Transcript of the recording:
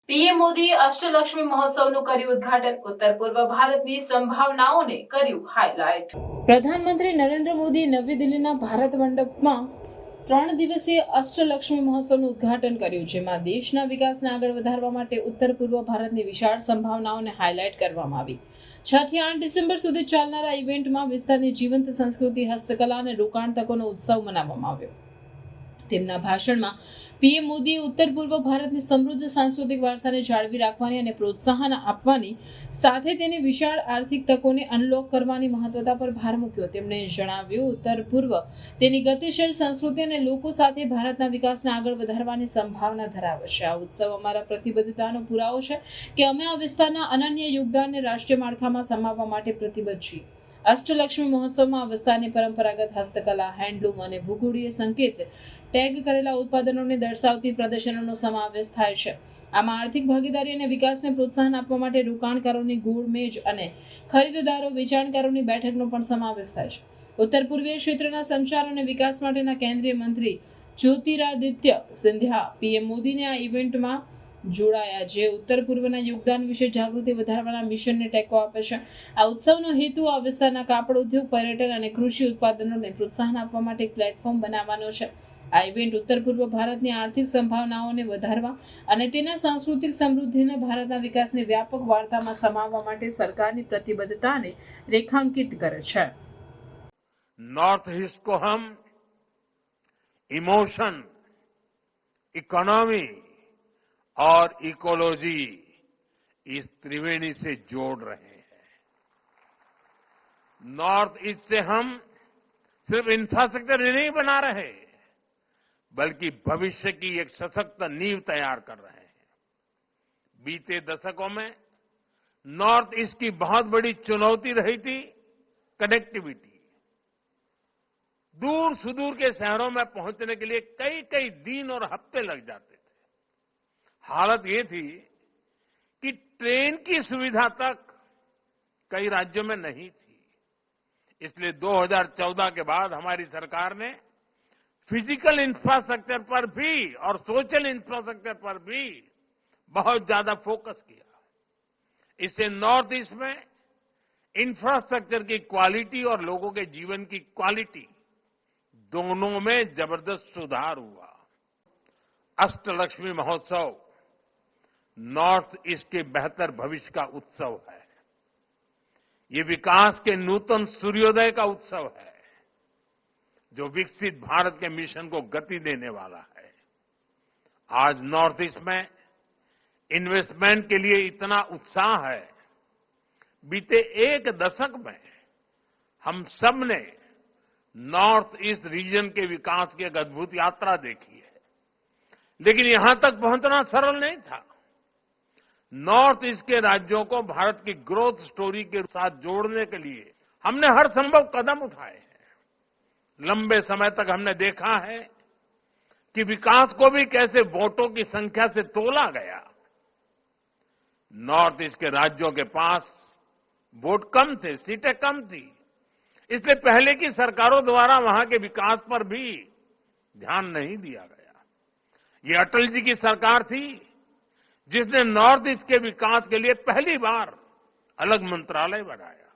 PM Modi Ashtalakshmi મહોત્સવનું કર્યું ઉદ્ઘાટન. ઉત્તર પૂર્વ ભારતની સંભાવનાઓને કર્યું હાઇલાઇટ. પ્રધાનમંત્રી નરેન્દ્ર મોદી નવી દિલ્હીના ભારત મંડપમાં 3 દિવસીય અષ્ટલક્ષ્મી મહોત્સવનું ઉદ્ઘાટન કર્યું, જેમાં દેશના વિકાસને આગળ વધારવા માટે ઉત્તર પૂર્વ ભારતની વિશાળ સંભાવનાઓને હાઇલાઇટ કરવામાં આવી. 6 થી 8 ડિસેમ્બર સુધી ચાલનારા ઇવેન્ટમાં વિસ્તારની જીવંત સંસ્કૃતિ, હસ્તકલા અને રોકાણ તકોનો ઉત્સવ મનાવવામાં આવ્યો. તેમના ભાષણમાં પીએમ મોદીએ ઉત્તર પૂર્વ ભારતની સમૃદ્ધ સાંસ્કૃતિક વારસાને જાળવી રાખવાની અને પ્રોત્સાહન આપવાની સાથે તેની વિશાળ આર્થિક તકોને અનલોક કરવાની મહત્વતા પર ભાર મૂક્યો. તેમણે જણાવ્યું, ઉત્તર પૂર્વ તેની ગતિશીલ સંસ્કૃતિ અને લોકો સાથે ભારતના વિકાસને આગળ વધારવાની સંભાવના ધરાવે છે. આ ઉત્સવ અમારા પ્રતિબદ્ધતાનો પુરાવો છે કે અમે આ વિસ્તારના અનન્ય યોગદાનને રાષ્ટ્રીય માળખામાં સમાવવા માટે પ્રતિબદ્ધ છીએ. અષ્ટલક્ષ્મી મહોત્સવમાં આ વિસ્તારની પરંપરાગત હસ્તકલા, હેન્ડલૂમ અને ભૂગોળીય સંકેત ટેગ કરેલા ઉત્પાદનોને દર્શાવતી પ્રદર્શનોનો સમાવેશ થાય છે. આમાં આર્થિક ભાગીદારી અને વિકાસને પ્રોત્સાહન આપવા માટે રોકાણકારોની ગોળ મેજ અને ખરીદદારો, વેચાણકારોની બેઠકનો પણ સમાવેશ થાય છે. ઉત્તર પૂર્વીય ક્ષેત્રના સંચાર અને વિકાસ માટેના કેન્દ્રીય મંત્રી જ્યોતિરાદિત્ય સિંધિયા પીએમ મોદીને આ ઇવેન્ટમાં જોડાયા, જે ઉત્તર પૂર્વના યોગદાન વિશે જાગૃતિ વધારવાના મિશનને ટેકો આપે છે. આ ઉત્સવનો હેતુ આ વિસ્તારના કાપડ ઉદ્યોગ, પર્યટન અને કૃષિ ઉત્પાદનોને પ્રોત્સાહન આપવા માટે એક પ્લેટફોર્મ બનાવવાનો છે. આ ઇવેન્ટ ઉત્તર પૂર્વ ભારતની આર્થિક સંભાવનાઓને વધારવા અને તેના સાંસ્કૃતિક સમૃદ્ધિને ભારતના વિકાસની વ્યાપક વાર્તામાં સમાવવા માટે સરકારની પ્રતિબદ્ધતાને રેખાંકિત કરે છે. नॉर्थ ईस्ट को हम इमोशन, इकोनॉमी और इकोलॉजी इस त्रिवेणी से जोड़ रहे हैं. नॉर्थ ईस्ट से हम सिर्फ इंफ्रास्ट्रक्चर नहीं बना रहे, बल्कि भविष्य की एक सशक्त नींव तैयार कर रहे हैं. बीते दशकों में नॉर्थ ईस्ट की बहुत बड़ी चुनौती रही थी कनेक्टिविटी. दूर सुदूर के शहरों में पहुंचने के लिए कई कई दिन और हफ्ते लग जाते थे. हालत ये थी कि ट्रेन की सुविधा तक कई राज्यों में नहीं थी. इसलिए 2014 के बाद हमारी सरकार ने फिजिकल इंफ्रास्ट्रक्चर पर भी और सोशल इंफ्रास्ट्रक्चर पर भी बहुत ज्यादा फोकस किया. इससे नॉर्थ ईस्ट में इंफ्रास्ट्रक्चर की क्वालिटी और लोगों के जीवन की क्वालिटी दोनों में जबरदस्त सुधार हुआ. अष्टलक्ष्मी महोत्सव नॉर्थ ईस्ट के बेहतर भविष्य का उत्सव है. ये विकास के नूतन सूर्योदय का उत्सव है, जो विकसित भारत के मिशन को गति देने वाला है. आज नॉर्थ ईस्ट में इन्वेस्टमेंट के लिए इतना उत्साह है. बीते एक दशक में हम सब ने नॉर्थ ईस्ट रीजन के विकास की एक अद्भुत यात्रा देखी है, लेकिन यहां तक पहुंचना सरल नहीं था. नॉर्थ ईस्ट के राज्यों को भारत की ग्रोथ स्टोरी के साथ जोड़ने के लिए हमने हर संभव कदम उठाए हैं. लंबे समय तक हमने देखा है कि विकास को भी कैसे वोटों की संख्या से तोला गया. नॉर्थ ईस्ट के राज्यों के पास वोट कम थे, सीटें कम थी, इसलिए पहले की सरकारों द्वारा वहां के विकास पर भी ध्यान नहीं दिया गया. ये अटल जी की सरकार थी जिसने नॉर्थ ईस्ट के विकास के लिए पहली बार अलग मंत्रालय बनाया.